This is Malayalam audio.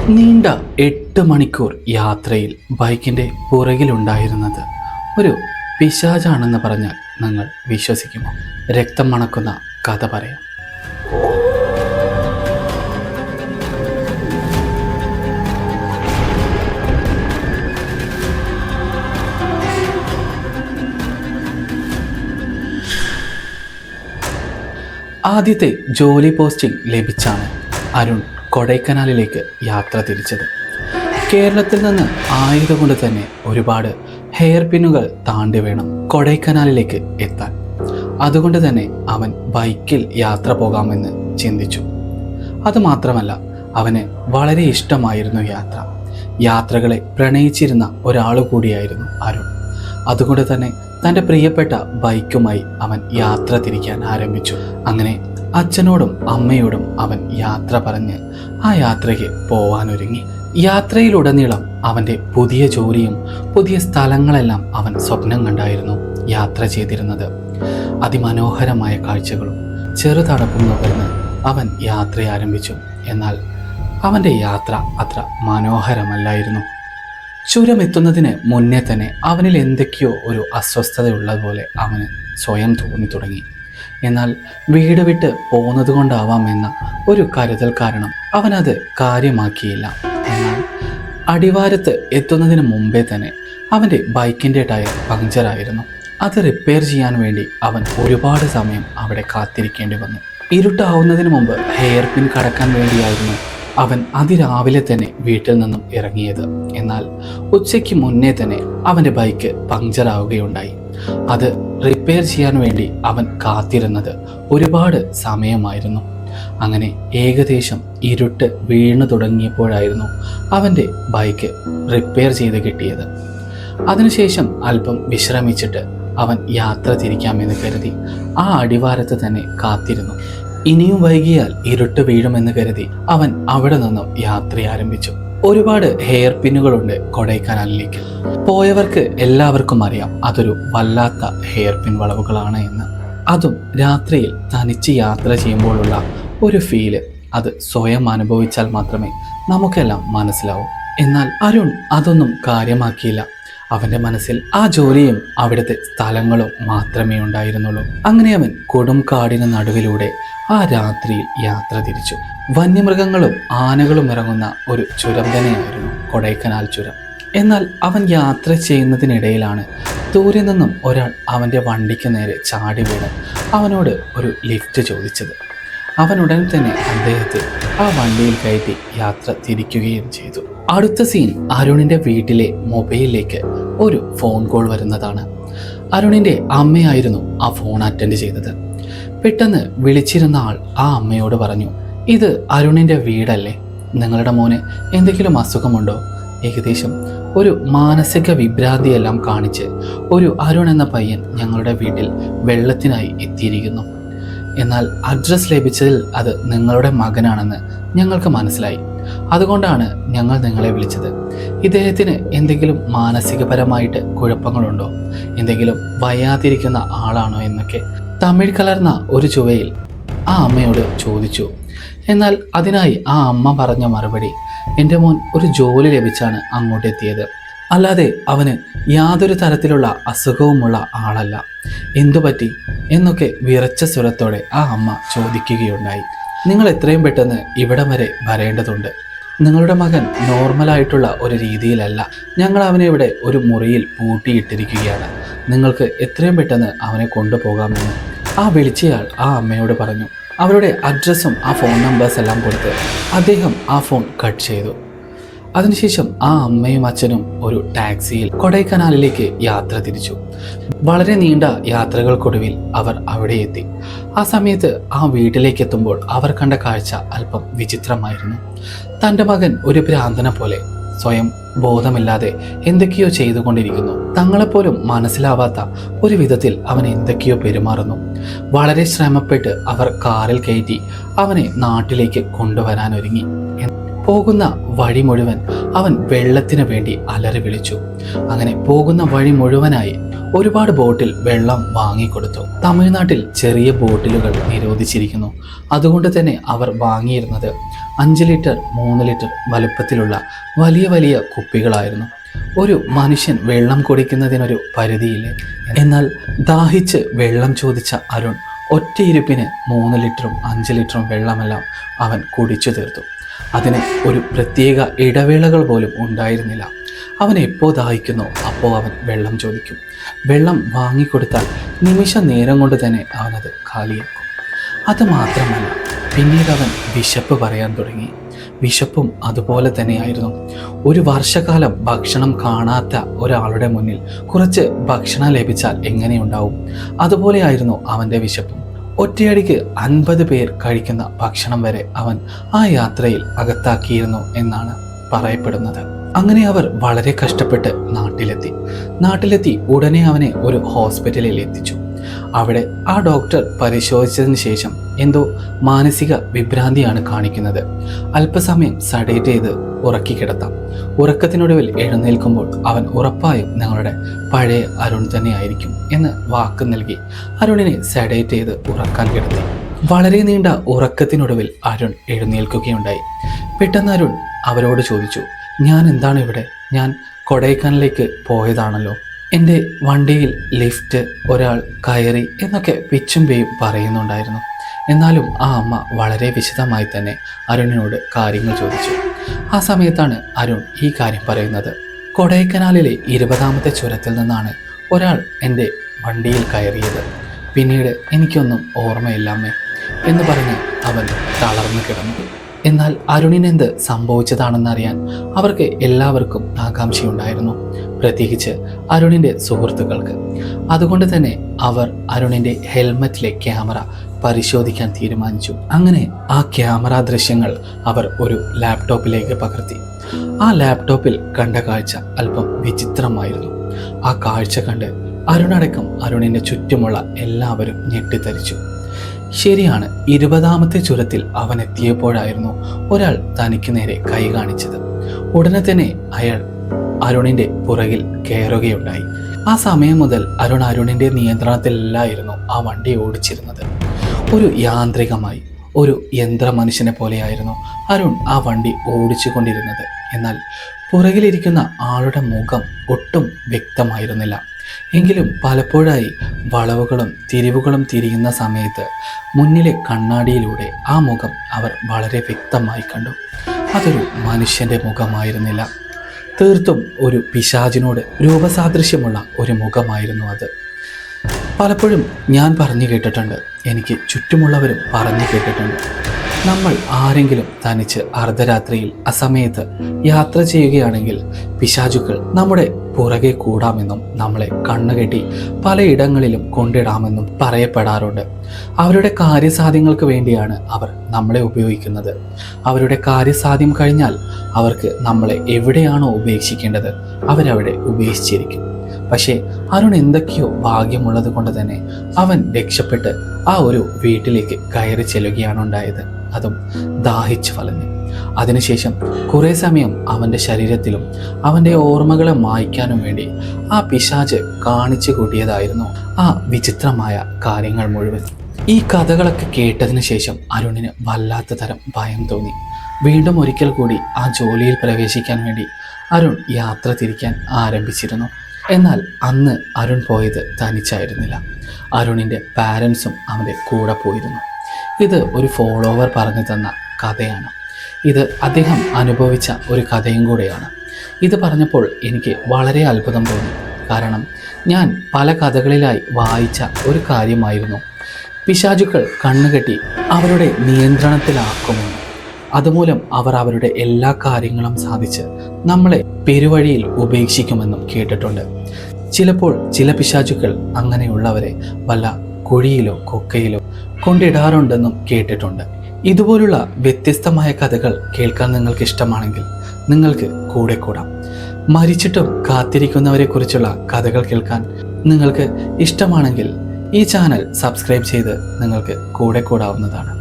നീണ്ട 8 മണിക്കൂർ യാത്രയിൽ ബൈക്കിൻ്റെ പുറകിലുണ്ടായിരുന്നത് ഒരു പിശാചാണെന്ന് പറഞ്ഞാൽ നിങ്ങൾ വിശ്വസിക്കുമോ? രക്തം മണക്കുന്ന കഥ പറയാം. ആദ്യത്തെ ജോലി പോസ്റ്റിംഗ് ലഭിച്ചാണ് അരുൺ കൊടൈക്കനാലിലേക്ക് യാത്ര തിരിച്ചത്. കേരളത്തിൽ നിന്ന് ആയതുകൊണ്ട് തന്നെ ഒരുപാട് ഹെയർ പിന്നുകൾ താണ്ടി വേണം കൊടൈക്കനാലിലേക്ക് എത്താൻ. അതുകൊണ്ട് തന്നെ അവൻ ബൈക്കിൽ യാത്ര പോകാമെന്ന് ചിന്തിച്ചു. അതുമാത്രമല്ല, അവന് വളരെ ഇഷ്ടമായിരുന്നു യാത്ര. യാത്രകളെ പ്രണയിച്ചിരുന്ന ഒരാൾ കൂടിയായിരുന്നു അരുൺ. അതുകൊണ്ട് തന്നെ തൻ്റെ പ്രിയപ്പെട്ട ബൈക്കുമായി അവൻ യാത്ര തിരിക്കാൻ ആരംഭിച്ചു. അങ്ങനെ അച്ഛനോടും അമ്മയോടും അവൻ യാത്ര പറഞ്ഞ് ആ യാത്രയ്ക്ക് പോവാനൊരുങ്ങി. യാത്രയിലുടനീളം അവൻ്റെ പുതിയ ജോലിയും പുതിയ സ്ഥലങ്ങളെല്ലാം അവൻ സ്വപ്നം കണ്ടായിരുന്നു യാത്ര ചെയ്തിരുന്നത്. അതിമനോഹരമായ കാഴ്ചകളും ചെറുതടപ്പും നുകർന്ന് അവൻ യാത്ര ആരംഭിച്ചു. എന്നാൽ അവൻ്റെ യാത്ര അത്ര മനോഹരമല്ലായിരുന്നു. ചുരം എത്തുന്നതിന് മുന്നേ തന്നെ അവനിൽ എന്തൊക്കെയോ ഒരു അസ്വസ്ഥതയുള്ളതുപോലെ അവന് സ്വയം തോന്നി തുടങ്ങി. എന്നാൽ വീട് വിട്ട് പോകുന്നത് കൊണ്ടാവാമെന്ന ഒരു കരുതൽ കാരണം അവനത് കാര്യമാക്കിയില്ല. എന്നാൽ അടിവാരത്ത് എത്തുന്നതിന് മുമ്പേ തന്നെ അവൻ്റെ ബൈക്കിൻ്റെ ടയർ പങ്ക്ചറായിരുന്നു. അത് റിപ്പയർ ചെയ്യാൻ വേണ്ടി അവൻ ഒരുപാട് സമയം അവിടെ കാത്തിരിക്കേണ്ടി വന്നു. ഇരുട്ടാവുന്നതിന് മുമ്പ് ഹെയർ പിൻ കടക്കാൻ വേണ്ടിയായിരുന്നു അവൻ അതിരാവിലെ തന്നെ വീട്ടിൽ നിന്നും ഇറങ്ങിയത്. എന്നാൽ ഉച്ചയ്ക്ക് മുന്നേ തന്നെ അവൻ്റെ ബൈക്ക് പങ്ക്ചറാവുകയുണ്ടായി. അത് റിപ്പയർ ചെയ്യാൻ വേണ്ടി അവൻ കാത്തിരുന്നത് ഒരുപാട് സമയമായിരുന്നു. അങ്ങനെ ഏകദേശം ഇരുട്ട് വീണു തുടങ്ങിയപ്പോഴായിരുന്നു അവൻ്റെ ബൈക്ക് റിപ്പയർ ചെയ്ത് കിട്ടിയത്. അതിനുശേഷം അല്പം വിശ്രമിച്ചിട്ട് അവൻ യാത്ര തിരിക്കാമെന്ന് കരുതി ആ അടിവാരത്ത് തന്നെ കാത്തിരുന്നു. ഇനിയും വൈകിയാൽ ഇരുട്ട് വീഴുമെന്ന് കരുതി അവൻ അവിടെ നിന്നും യാത്ര ആരംഭിച്ചു. ഒരുപാട് ഹെയർ പിന്നുകളുണ്ട് കൊടൈക്കനാലിലേക്ക്. പോയവർക്ക് എല്ലാവർക്കും അറിയാം അതൊരു വല്ലാത്ത ഹെയർ പിൻ വളവുകളാണ് എന്ന്. അതും രാത്രിയിൽ തനിച്ച് യാത്ര ചെയ്യുമ്പോഴുള്ള ഒരു ഫീല്, അത് സ്വയം അനുഭവിച്ചാൽ മാത്രമേ നമുക്കെല്ലാം മനസ്സിലാവൂ. എന്നാൽ അരുൺ അതൊന്നും കാര്യമാക്കിയില്ല. അവൻ്റെ മനസ്സിൽ ആ ജോലിയും അവിടുത്തെ സ്ഥലങ്ങളും മാത്രമേ ഉണ്ടായിരുന്നുള്ളൂ. അങ്ങനെ അവൻ കൊടും കാടിന് നടുവിലൂടെ ആ രാത്രിയിൽ യാത്ര തിരിച്ചു. വന്യമൃഗങ്ങളും ആനകളും ഇറങ്ങുന്ന ഒരു ചുരം തന്നെയായിരുന്നു കൊടൈക്കനാൽ ചുരം. എന്നാൽ അവൻ യാത്ര ചെയ്യുന്നതിനിടയിലാണ് ദൂരെ നിന്നും ഒരാൾ അവൻ്റെ വണ്ടിക്ക് നേരെ ചാടി വീണ് അവനോട് ഒരു ലിഫ്റ്റ് ചോദിച്ചത്. അവൻ ഉടൻ തന്നെ അദ്ദേഹത്തെ ആ വണ്ടിയിൽ കയറ്റി യാത്ര തിരിക്കുകയും ചെയ്തു. അടുത്ത സീൻ അരുണിൻ്റെ വീട്ടിലെ മൊബൈലിലേക്ക് ഒരു ഫോൺ കോൾ വരുന്നതാണ്. അരുണിൻ്റെ അമ്മയായിരുന്നു ആ ഫോൺ അറ്റൻഡ് ചെയ്തത്. പെട്ടെന്ന് വിളിച്ചിരുന്ന ആൾ ആ അമ്മയോട് പറഞ്ഞു, ഇത് അരുണിൻ്റെ വീടല്ലേ? നിങ്ങളുടെ മോന് എന്തെങ്കിലും അസുഖമുണ്ടോ? ഏകദേശം ഒരു മാനസിക വിഭ്രാന്തിയെല്ലാം കാണിച്ച് ഒരു അരുൺ എന്ന പയ്യൻ ഞങ്ങളുടെ വീട്ടിൽ വെള്ളത്തിനായി എത്തിയിരിക്കുന്നു. എന്നാൽ അഡ്രസ് ലഭിച്ചതിൽ അത് നിങ്ങളുടെ മകനാണെന്ന് ഞങ്ങൾക്ക് മനസ്സിലായി. അതുകൊണ്ടാണ് ഞങ്ങൾ നിങ്ങളെ വിളിച്ചത്. ഇദ്ദേഹത്തിന് എന്തെങ്കിലും മാനസികപരമായിട്ട് കുഴപ്പങ്ങളുണ്ടോ? എന്തെങ്കിലും വയ്യാതിരിക്കുന്ന ആളാണോ എന്നൊക്കെ തമിഴ് കലർന്ന ഒരു ചുവയിൽ ആ അമ്മയോട് ചോദിച്ചു. എന്നാൽ അതിനായി ആ അമ്മ പറഞ്ഞ മറുപടി, എൻ്റെ മോൻ ഒരു ജോലി ലഭിച്ചാണ് അങ്ങോട്ടെത്തിയത്, അല്ലാതെ അവന് യാതൊരു തരത്തിലുള്ള അസുഖവുമുള്ള ആളല്ല. എന്തുപറ്റി എന്നൊക്കെ വിറച്ച സ്വരത്തോടെ ആ അമ്മ ചോദിക്കുകയുണ്ടായി. നിങ്ങൾ എത്രയും പെട്ടെന്ന് ഇവിടം വരെ വരേണ്ടതുണ്ട്. നിങ്ങളുടെ മകൻ നോർമലായിട്ടുള്ള ഒരു രീതിയിലല്ല. ഞങ്ങൾ അവനെ ഇവിടെ ഒരു മുറിയിൽ പൂട്ടിയിട്ടിരിക്കുകയാണ്. നിങ്ങൾക്ക് എത്രയും പെട്ടെന്ന് അവനെ കൊണ്ടുപോകാമെന്ന് ആ വിളിച്ചയാൾ ആ അമ്മയോട് പറഞ്ഞു. അവരുടെ അഡ്രസ്സും ആ ഫോൺ നമ്പേഴ്സ് എല്ലാം കൊടുത്ത് അദ്ദേഹം ആ ഫോൺ കട്ട് ചെയ്തു. അതിനുശേഷം ആ അമ്മയും അച്ഛനും ഒരു ടാക്സിയിൽ കൊടൈക്കനാലിലേക്ക് യാത്ര തിരിച്ചു. വളരെ നീണ്ട യാത്രകൾക്കൊടുവിൽ അവർ അവിടെ എത്തി. ആ സമയത്ത് ആ വീട്ടിലേക്ക് എത്തുമ്പോൾ അവർ കണ്ട കാഴ്ച അല്പം വിചിത്രമായിരുന്നു. തൻ്റെ മകൻ ഒരു ഭ്രാന്തനെ പോലെ സ്വയം ബോധമില്ലാതെ എന്തൊക്കെയോ ചെയ്തുകൊണ്ടിരിക്കുന്നു. തങ്ങളെപ്പോലും മനസ്സിലാവാത്ത ഒരു വിധത്തിൽ അവൻ എന്തൊക്കെയോ പെരുമാറുന്നു. വളരെ ശ്രമപ്പെട്ട് അവർ കാറിൽ കയറ്റി അവനെ നാട്ടിലേക്ക് കൊണ്ടുവരാനൊരുങ്ങി. പോകുന്ന വഴി മുഴുവൻ അവൻ വെള്ളത്തിന് വേണ്ടി അലറി വിളിച്ചു. അങ്ങനെ പോകുന്ന വഴി മുഴുവനായി ഒരുപാട് ബോട്ടിൽ വെള്ളം വാങ്ങിക്കൊടുത്തു. തമിഴ്നാട്ടിൽ ചെറിയ ബോട്ടിലുകൾ നിരോധിച്ചിരിക്കുന്നു. അതുകൊണ്ട് തന്നെ അവർ വാങ്ങിയിരുന്നത് 5 ലിറ്റർ 3 ലിറ്റർ വലുപ്പത്തിലുള്ള വലിയ വലിയ കുപ്പികളായിരുന്നു. ഒരു മനുഷ്യൻ വെള്ളം കുടിക്കുന്നതിനൊരു പരിധിയില്ലേ? എന്നാൽ ദാഹിച്ച് വെള്ളം ചോദിച്ച അരുൺ ഒറ്റയിരുപ്പിന് 3 ലിറ്ററും 5 ലിറ്ററും വെള്ളമെല്ലാം അവൻ കുടിച്ചു തീർത്തു. അതിന് ഒരു പ്രത്യേക ഇടവേളകൾ പോലും ഉണ്ടായിരുന്നില്ല. അവൻ എപ്പോൾ ദാഹിക്കുന്നോ അപ്പോൾ അവൻ വെള്ളം ചോദിക്കും. വെള്ളം വാങ്ങിക്കൊടുത്താൽ നിമിഷ നേരം കൊണ്ട് തന്നെ അവനത് കാലിയാക്കും. അതുമാത്രമല്ല, പിന്നീട് അവൻ വിശപ്പ് പറയാൻ തുടങ്ങി. വിശപ്പും അതുപോലെ തന്നെയായിരുന്നു. ഒരു വർഷക്കാലം ഭക്ഷണം കാണാത്ത ഒരാളുടെ മുന്നിൽ കുറച്ച് ഭക്ഷണം ലഭിച്ചാൽ എങ്ങനെയുണ്ടാവും? അതുപോലെയായിരുന്നു അവൻ്റെ വിശപ്പും. ഒറ്റയടിക്ക് 50 പേർ കഴിക്കുന്ന ഭക്ഷണം വരെ അവൻ ആ യാത്രയിൽ അകത്താക്കിയിരുന്നു എന്നാണ് പറയപ്പെടുന്നത്. അങ്ങനെ അവർ വളരെ കഷ്ടപ്പെട്ട് നാട്ടിലെത്തി ഉടനെ അവനെ ഒരു ഹോസ്പിറ്റലിൽ എത്തിച്ചു. അവിടെ ആ ഡോക്ടർ പരിശോധിച്ചതിന് ശേഷം എന്തോ മാനസിക വിഭ്രാന്തിയാണ് കാണിക്കുന്നത്. അല്പസമയം സഡേറ്റ് ചെയ്ത് ഉറക്കി കിടത്താം. ഉറക്കത്തിനൊടുവിൽ എഴുന്നേൽക്കുമ്പോൾ അവൻ ഉറപ്പായും ഞങ്ങളുടെ പഴയ അരുൺ തന്നെയായിരിക്കും എന്ന് വാക്ക് നൽകി അരുണിനെ സഡേറ്റ് ചെയ്ത് ഉറക്കാൻ കിടത്തി. വളരെ നീണ്ട ഉറക്കത്തിനൊടുവിൽ അരുൺ എഴുന്നേൽക്കുകയുണ്ടായി. പെട്ടെന്ന് അരുൺ അവരോട് ചോദിച്ചു, ഞാൻ എന്താണ് ഇവിടെ? ഞാൻ കൊടൈക്കനാലിലേക്ക് പോയതാണല്ലോ. എൻ്റെ വണ്ടിയിൽ ലിഫ്റ്റ് ഒരാൾ കയറി എന്നൊക്കെ പിച്ചും പേയും പറയുന്നുണ്ടായിരുന്നു. എന്നാലും ആ അമ്മ വളരെ വിശദമായി തന്നെ അരുണിനോട് കാര്യങ്ങൾ ചോദിച്ചു. ആ സമയത്താണ് അരുൺ ഈ കാര്യം പറയുന്നത്. കൊടൈക്കനാലിലെ 20ാമത്തെ ചുരത്തിൽ നിന്നാണ് ഒരാൾ എൻ്റെ വണ്ടിയിൽ കയറിയത്. പിന്നീട് എനിക്കൊന്നും ഓർമ്മയില്ലമ്മേ എന്ന് പറഞ്ഞ് അവൻ തളർന്നു കിടന്നു. എന്നാൽ അരുണിനെന്ത് സംഭവിച്ചതാണെന്നറിയാൻ അവർക്ക് എല്ലാവർക്കും ആകാംക്ഷയുണ്ടായിരുന്നു, പ്രത്യേകിച്ച് അരുണിൻ്റെ സുഹൃത്തുക്കൾക്ക്. അതുകൊണ്ട് തന്നെ അവർ അരുണിൻ്റെ ഹെൽമറ്റിലെ ക്യാമറ പരിശോധിക്കാൻ തീരുമാനിച്ചു. അങ്ങനെ ആ ക്യാമറ ദൃശ്യങ്ങൾ അവർ ഒരു ലാപ്ടോപ്പിലേക്ക് പകർത്തി. ആ ലാപ്ടോപ്പിൽ കണ്ട കാഴ്ച അല്പം വിചിത്രമായിരുന്നു. ആ കാഴ്ച കണ്ട് അരുണടക്കം അരുണിൻ്റെ ചുറ്റുമുള്ള എല്ലാവരും ഞെട്ടിത്തരിച്ചു. ശരിയാണ്, 20ാമത്തെ ചുരത്തിൽ അവൻ എത്തിയപ്പോഴായിരുന്നു ഒരാൾ തനിക്ക് നേരെ കൈ കാണിച്ചത്. ഉടനെ തന്നെ അയാൾ അരുണിന്റെ പുറകിൽ കയറുകയുണ്ടായി. ആ സമയം മുതൽ അരുണിന്റെ നിയന്ത്രണത്തിലല്ലായിരുന്നു ആ വണ്ടി ഓടിച്ചിരുന്നത്. ഒരു യാന്ത്രികമായി, ഒരു യന്ത്ര മനുഷ്യനെ പോലെയായിരുന്നു അരുൺ ആ വണ്ടി ഓടിച്ചു കൊണ്ടിരുന്നത്. എന്നാൽ പുറകിലിരിക്കുന്ന ആളുടെ മുഖം ഒട്ടും വ്യക്തമായിരുന്നില്ല. എങ്കിലും പലപ്പോഴായി വളവുകളും തിരിവുകളും തിരിയുന്ന സമയത്ത് മുന്നിലെ കണ്ണാടിയിലൂടെ ആ മുഖം അവർ വളരെ വ്യക്തമായി കണ്ടു. അതൊരു മനുഷ്യൻ്റെ മുഖമായിരുന്നില്ല, തീർത്തും ഒരു പിശാചിനോട് രൂപസാദൃശ്യമുള്ള ഒരു മുഖമായിരുന്നു അത്. പലപ്പോഴും ഞാൻ പറഞ്ഞു കേട്ടിട്ടുണ്ട്, എനിക്ക് ചുറ്റുമുള്ളവരും പറഞ്ഞു കേട്ടിട്ടുണ്ട്, നമ്മൾ ആരെങ്കിലും തനിച്ച് അർദ്ധരാത്രിയിൽ അസമയത്ത് യാത്ര ചെയ്യുകയാണെങ്കിൽ പിശാചുക്കൾ നമ്മുടെ പുറകെ കൂടാമെന്നും നമ്മളെ കണ്ണുകെട്ടി പലയിടങ്ങളിലും കൊണ്ടിടാമെന്നും പറയപ്പെടാറുണ്ട്. അവരുടെ കാര്യസാധ്യങ്ങൾക്ക് വേണ്ടിയാണ് അവർ നമ്മളെ ഉപയോഗിക്കുന്നത്. അവരുടെ കാര്യസാധ്യം കഴിഞ്ഞാൽ അവർക്ക് നമ്മളെ എവിടെയാണോ ഉപേക്ഷിക്കേണ്ടത് അവരവിടെ ഉപേക്ഷിച്ചിരിക്കും. പക്ഷേ അരുൺ എന്തൊക്കെയോ ഭാഗ്യമുള്ളത് കൊണ്ട് തന്നെ അവൻ രക്ഷപ്പെട്ട് ആ ഒരു വീട്ടിലേക്ക് കയറി ചെല്ലുകയാണ് ഉണ്ടായത്, അതും ദാഹിച്ചു വലഞ്ഞ്. അതിനുശേഷം കുറേ സമയം അവൻ്റെ ശരീരത്തിലും അവൻ്റെ ഓർമ്മകളെ മായ്ക്കാനും വേണ്ടി ആ പിശാച് കാണിച്ചു കൂട്ടിയതായിരുന്നു ആ വിചിത്രമായ കാര്യങ്ങൾ മുഴുവൻ. ഈ കഥകളൊക്കെ കേട്ടതിന് ശേഷം അരുണിന് വല്ലാത്ത തരം ഭയം തോന്നി. വീണ്ടും ഒരിക്കൽ കൂടി ആ ജോലിയിൽ പ്രവേശിക്കാൻ വേണ്ടി അരുൺ യാത്ര തിരിക്കാൻ ആരംഭിച്ചിരുന്നു. എന്നാൽ അന്ന് അരുൺ പോയത് തനിച്ചായിരുന്നില്ല. അരുണിൻ്റെ പാരൻസും അവൻ്റെ കൂടെ പോയിരുന്നു. ഇത് ഒരു ഫോളോവർ പറഞ്ഞു തന്ന കഥയാണ്. ഇത് അദ്ദേഹം അനുഭവിച്ച ഒരു കഥയും കൂടെയാണ്. ഇത് പറഞ്ഞപ്പോൾ എനിക്ക് വളരെ അത്ഭുതം തോന്നി. കാരണം ഞാൻ പല കഥകളിലായി വായിച്ച ഒരു കാര്യമായിരുന്നു പിശാചുക്കൾ കണ്ണുകെട്ടി അവരുടെ നിയന്ത്രണത്തിലാക്കുമെന്ന്. അതുമൂലം അവർ അവരുടെ എല്ലാ കാര്യങ്ങളും സാധിച്ച് നമ്മളെ പെരുവഴിയിൽ ഉപേക്ഷിക്കുമെന്നും കേട്ടിട്ടുണ്ട്. ചിലപ്പോൾ ചില പിശാചുക്കൾ അങ്ങനെയുള്ളവരെ വല്ല കുഴിയിലോ കൊക്കയിലോ കൊണ്ടിടാറുണ്ടെന്നും കേട്ടിട്ടുണ്ട്. ഇതുപോലുള്ള വ്യത്യസ്തമായ കഥകൾ കേൾക്കാൻ നിങ്ങൾക്ക് ഇഷ്ടമാണെങ്കിൽ നിങ്ങൾക്ക് കൂടെ കൂടാം. മരിച്ചിട്ടും കാത്തിരിക്കുന്നവരെ കുറിച്ചുള്ള കഥകൾ കേൾക്കാൻ നിങ്ങൾക്ക് ഇഷ്ടമാണെങ്കിൽ ഈ ചാനൽ സബ്സ്ക്രൈബ് ചെയ്ത് നിങ്ങൾക്ക് കൂടെ കൂടാവുന്നതാണ്.